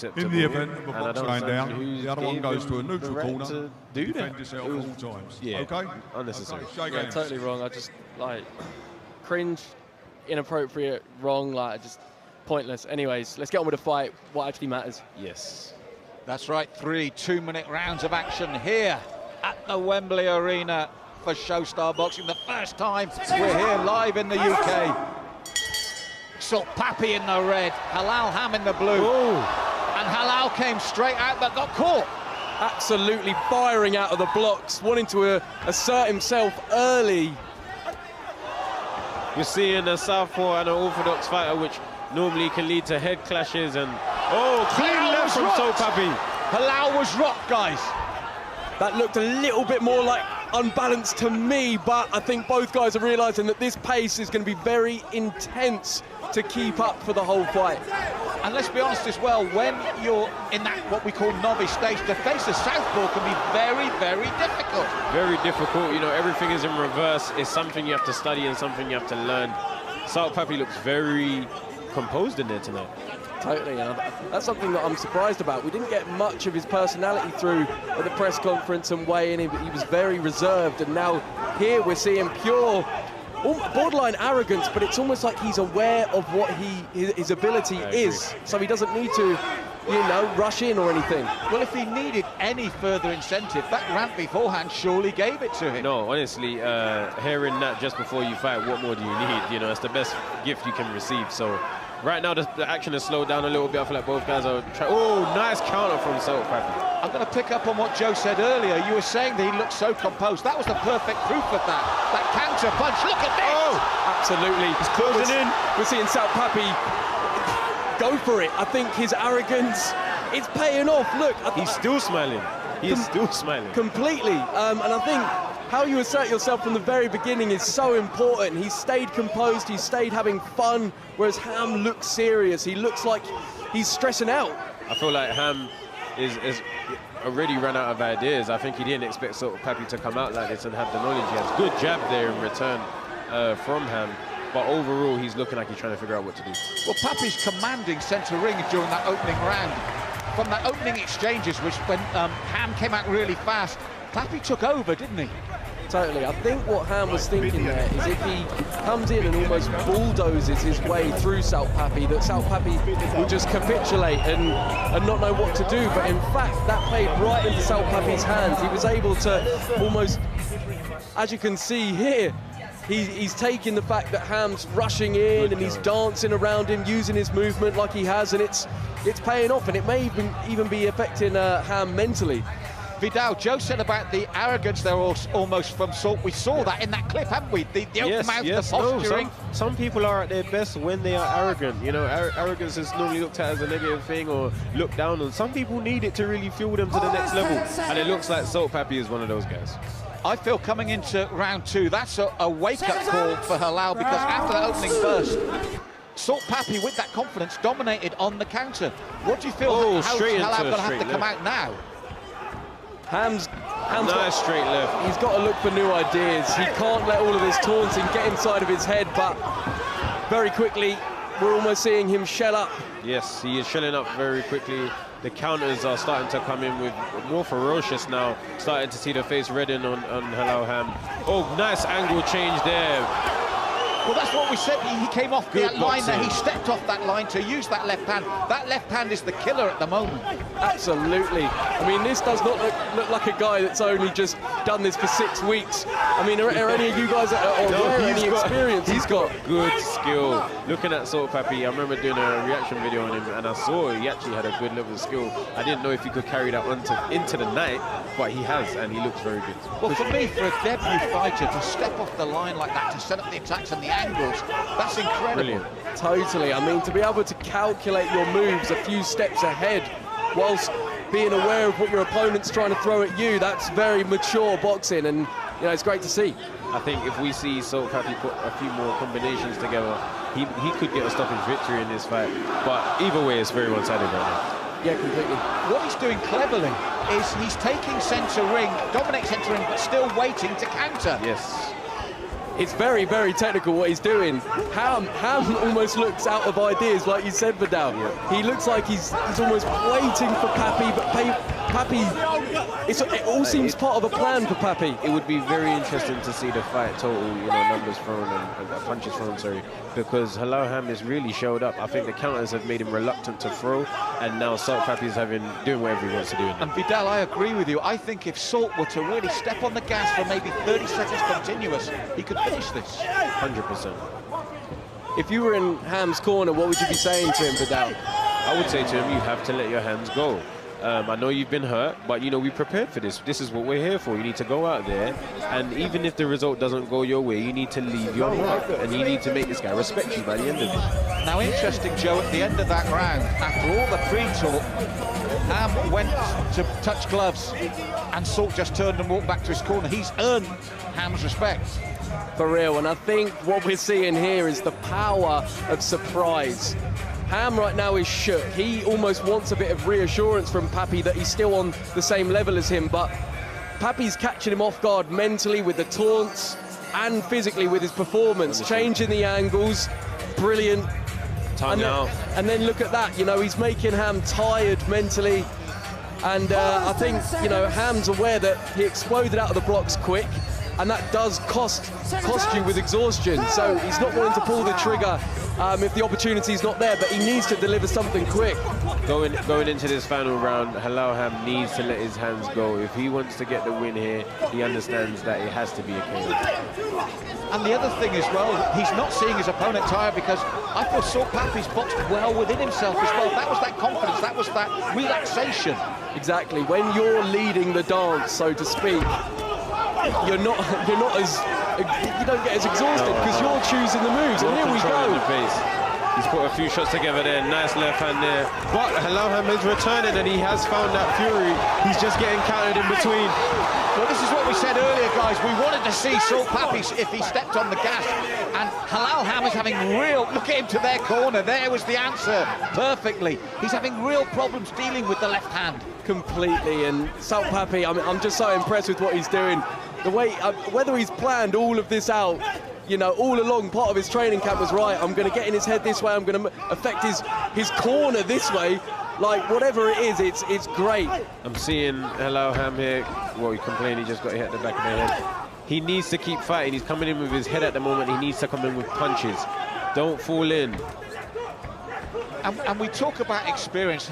In the event of a box going down, the other one goes to a neutral corner to defend yourself at all times. Yeah, okay? unnecessary. Okay, yeah, totally wrong. I just, like, cringe, inappropriate, wrong, like, just pointless. Anyways, let's get on with the fight, what actually matters. Yes. That's right, 3 2-minute rounds of action here at the Wembley Arena for Showstar Boxing. The first time we're here live in the UK. Salt Papi in the red, Halal Ham in the blue. Ooh. And Halal came straight out but got caught. Absolutely firing out of the blocks, wanting to assert himself early. We're seeing a southpaw and an orthodox fighter, which normally can lead to head clashes and... Oh, clean left from Salt Papi. Halal was rocked, guys. That looked a little bit more like unbalanced to me, but I think both guys are realising that this pace is going to be very intense to keep up for the whole fight. And let's be honest as well, when you're in that what we call novice stage, to face a southpaw can be very, very difficult. Very difficult, you know, everything is in reverse. It's something you have to study and something you have to learn. Salt Papi looks very composed in there tonight. Totally, and that's something that I'm surprised about. We didn't get much of his personality through at the press conference and weigh-in. He was very reserved, and now here we're seeing pure, borderline arrogance, but it's almost like he's aware of what his ability is, so he doesn't need to, you know, rush in or anything. Well, if he needed any further incentive, that rant beforehand surely gave it to him. No, honestly, hearing that just before you fight, what more do you need? You know, it's the best gift you can receive. So right now the action has slowed down a little bit. I feel like both guys are trying. Oh, nice counter from Salt Papi. I'm going to pick up on what Joe said earlier. You were saying that he looked so composed. That was the perfect proof of that. That counter punch. Look at this! Oh, absolutely. He's closing in. We're seeing Salt Papi go for it. I think his arrogance, it's paying off. Look, he's still smiling. He is still smiling. Completely. And I think how you assert yourself from the very beginning is so important. He's stayed composed. He's stayed having fun, whereas Ham looks serious. He looks like he's stressing out. I feel like Ham is already run out of ideas. I think he didn't expect Salt Papi to come out like this and have the knowledge. He has good jab there in return from Ham, but overall he's looking like he's trying to figure out what to do. Well, Papi's commanding centre ring during that opening round. From that opening exchanges, which when Ham came out really fast, Papi took over, didn't he? Totally. I think what Ham was thinking there is if he comes in and almost bulldozes his way through Salt Papi, that Salt Papi will just capitulate and not know what to do. But in fact, that played right into Salt Papi's hands. He was able to almost, as you can see here, he's taking the fact that Ham's rushing in and he's dancing around him, using his movement like he has, and it's paying off, and it may even be affecting Ham mentally. Vidal, Joe said about the arrogance there almost from Salt. We saw that in that clip, haven't we? The open mouth, the posturing. No, some people are at their best when they are arrogant. You know, arrogance is normally looked at as a negative thing or looked down on. Some people need it to really fuel them to the next level. And it looks like Salt Papi is one of those guys. I feel coming into round 2, that's a wake-up call for Halal, because after that opening burst, Salt Papi, with that confidence, dominated on the counter. What do you feel how Halal going to have to come out now? Ham's nice straight left. He's got to look for new ideas. He can't let all of this taunting get inside of his head, but very quickly, we're almost seeing him shell up. Yes, he is shelling up very quickly. The counters are starting to come in with more ferocious now. Starting to see the face redden on Halal Ham. Oh, nice angle change there. Well, that's what we said. He came off that line there. He stepped off that line to use that left hand. That left hand is the killer at the moment. Absolutely. I mean, this does not look like a guy that's only just done this for 6 weeks. I mean, are any of you guys any experience? He's got good skill. Looking at Salt Papi, I remember doing a reaction video on him, and I saw he actually had a good level of skill. I didn't know if he could carry that into the night, but he has, and he looks very good. Well, for me, for a debut fighter to step off the line like that, to set up the attacks and the angles, that's incredible. Brilliant. Totally. I mean, to be able to calculate your moves a few steps ahead whilst being aware of what your opponent's trying to throw at you, that's very mature boxing, and you know, it's great to see. I think if we see Salt Papi put a few more combinations together, he could get a stoppage victory in this fight. But either way, it's very one-sided right now. Yeah, completely. What he's doing cleverly is he's taking centre ring, dominate centre ring, but still waiting to counter. Yes. It's very, very technical what he's doing. Ham almost looks out of ideas, like you said, Vidal. Yeah. He looks like he's almost waiting for Papi, but Papi, it all seems part of a plan for Papi. It would be very interesting to see the fight total, you know, numbers thrown and punches thrown, sorry, because Halal Ham has really showed up. I think the counters have made him reluctant to throw, and now Salt Papi is doing whatever he wants to do. And Vidal, I agree with you. I think if Salt were to really step on the gas for maybe 30 seconds continuous, he could finish this. 100%. If you were in Ham's corner, what would you be saying to him, Vidal? I would say to him, you have to let your hands go. I know you've been hurt, but, you know, we prepared for this. This is what we're here for. You need to go out there, and even if the result doesn't go your way, you need to leave your mark, and you need to make this guy respect you by the end of it. Now, interesting, Joe, at the end of that round, after all the pre-talk, Ham went to touch gloves, and Salt just turned and walked back to his corner. He's earned Ham's respect. For real, and I think what we're seeing here is the power of surprise. Ham right now is shook. He almost wants a bit of reassurance from Papi that he's still on the same level as him, but Papi's catching him off guard mentally with the taunts and physically with his performance, changing the angles, brilliant. Time now. And then look at that, you know, he's making Ham tired mentally, and I think, you know, Ham's aware that he exploded out of the blocks quick, and that does cost you with exhaustion, so he's not wanting to pull the trigger if the opportunity's not there, but he needs to deliver something quick. Going into this final round, Halal Ham needs to let his hands go. If he wants to get the win here, he understands that it has to be a KO. And the other thing as well, he's not seeing his opponent tired, because I thought Salt Papi's boxed well within himself as well. That was that confidence, that was that relaxation. Exactly, when you're leading the dance, so to speak, you're not as, you don't get as exhausted because you're choosing the moves, and here we go. He's put a few shots together there, nice left hand there, but Halal Ham is returning, and he has found that fury. He's just getting countered in between. Well, this is what we said earlier, guys. We wanted to see Salt Papi if he stepped on the gas, and Halal Ham is having real, look at him to their corner, there was the answer, perfectly. He's having real problems dealing with the left hand. Completely, and Salt Papi, I'm just so impressed with what he's doing. The way, whether he's planned all of this out, you know, all along, part of his training camp was right. I'm going to get in his head this way. I'm going to affect his corner this way. Like, whatever it is, it's great. I'm seeing Halal Ham here. Well, he complained he just got hit at the back of the head. He needs to keep fighting. He's coming in with his head at the moment. He needs to come in with punches. Don't fall in. And we talk about experience.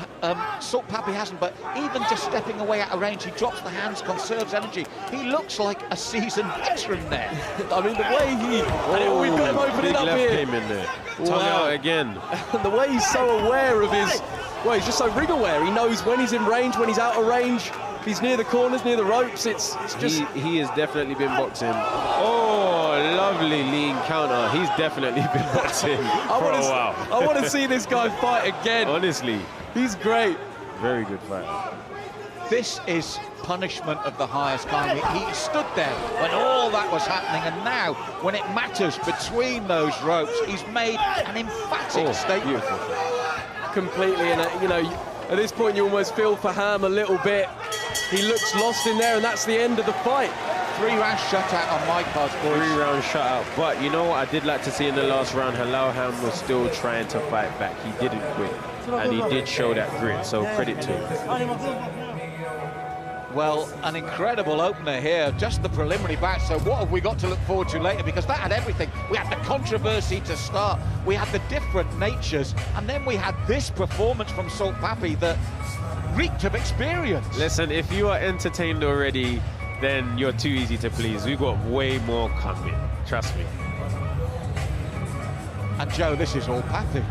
Salt Papi hasn't, but even just stepping away out of range, he drops the hands, conserves energy. He looks like a seasoned veteran there. I mean, the way we've got him opening up here. Came in there. Tongue out again. The way he's so aware of his, well, he's just so ring aware. He knows when he's in range, when he's out of range. If he's near the corners, near the ropes, it's just... He has definitely been boxing. Oh, lovely lean counter. He's definitely been boxing for a while. I want to see this guy fight again. Honestly. He's great. Very good fight. This is punishment of the highest kind. He stood there when all that was happening, and now, when it matters between those ropes, he's made an emphatic statement. Beautiful. Completely, and you know, at this point you almost feel for Ham a little bit. He looks lost in there, and that's the end of the fight. 3-round shutout on my part, boys. 3-round shutout. But you know what I did like to see in the last round? Halal Ham was still trying to fight back. He didn't quit, and he did show that grit, so credit to him. Well, an incredible opener here, just the preliminary batch. So what have we got to look forward to later? Because that had everything. We had the controversy to start, we had the different natures, and then we had this performance from Salt Papi that reeked of experience. Listen, if you are entertained already, then you're too easy to please. We've got way more coming, trust me. And Joe, this is all Papi.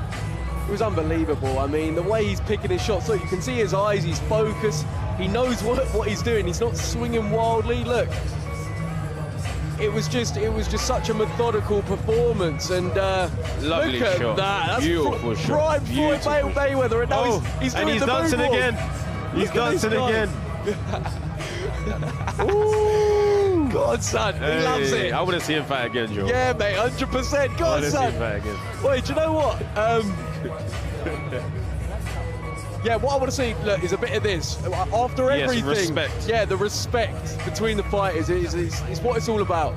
It was unbelievable. I mean, the way he's picking his shots, look, you can see his eyes, he's focused, he knows what he's doing, he's not swinging wildly. Look, it was just such a methodical performance, and lovely look at shot. that. That's beautiful shot. Prime Floyd Mayweather, and now he's doing the dancing moonwalk. again. He's dancing again. Ooh, God, son, he loves it. I want to see him fight again, Joe. Yeah, mate, 100%. God, son. I want to see him fight again. Wait, do you know what? Yeah, what I want to see, look, is a bit of this. After everything, respect. Yeah, the respect between the fighters is what it's all about.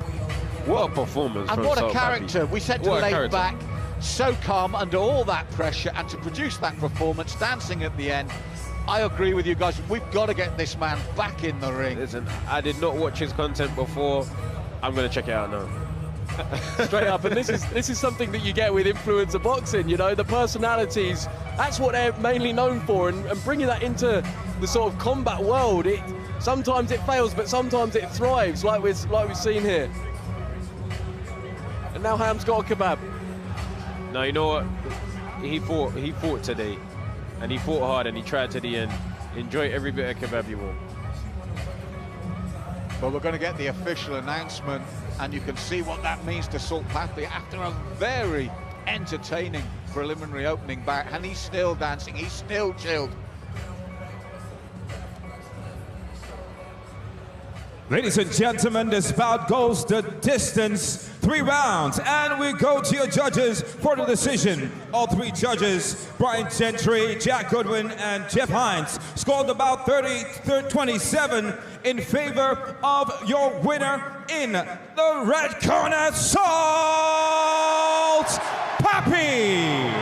What a performance and from what a Salt character. Papi. We said to What a lay character. back, so calm under all that pressure, and to produce that performance, dancing at the end. I agree with you guys. We've got to get this man back in the ring. Listen, I did not watch his content before. I'm going to check it out now. Straight up, and this is something that you get with influencer boxing, you know, the personalities, that's what they're mainly known for, and bringing that into the sort of combat world, sometimes it fails, but sometimes it thrives, like we've seen here. And now Ham's got a kebab. Now, you know what? He fought today, and he fought hard, and he tried to the end. Enjoy every bit of kebab you want. Well, we're going to get the official announcement, and you can see what that means to Salt Papi after a very entertaining preliminary opening back, and he's still dancing, he's still chilled. Ladies and gentlemen, this bout goes the distance, 3 rounds, and we go to your judges for the decision. All 3 judges, Brian Gentry, Jack Goodwin, and Jeff Hines, scored about 30-27 in favor of your winner in the red corner, Salt Papi.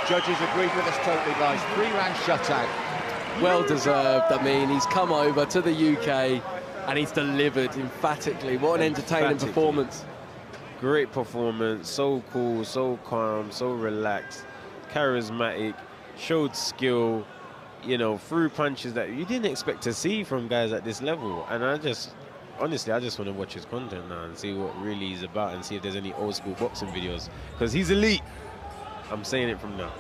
Judges agreed with us totally, guys. 3-round shutout. Well deserved. I mean, he's come over to the UK and he's delivered emphatically. What an entertaining performance. Great performance, so cool, so calm, so relaxed, charismatic, showed skill, you know, threw punches that you didn't expect to see from guys at this level. And honestly, I just want to watch his content now and see what really he's about and see if there's any old school boxing videos, because he's elite. I'm saying it from now.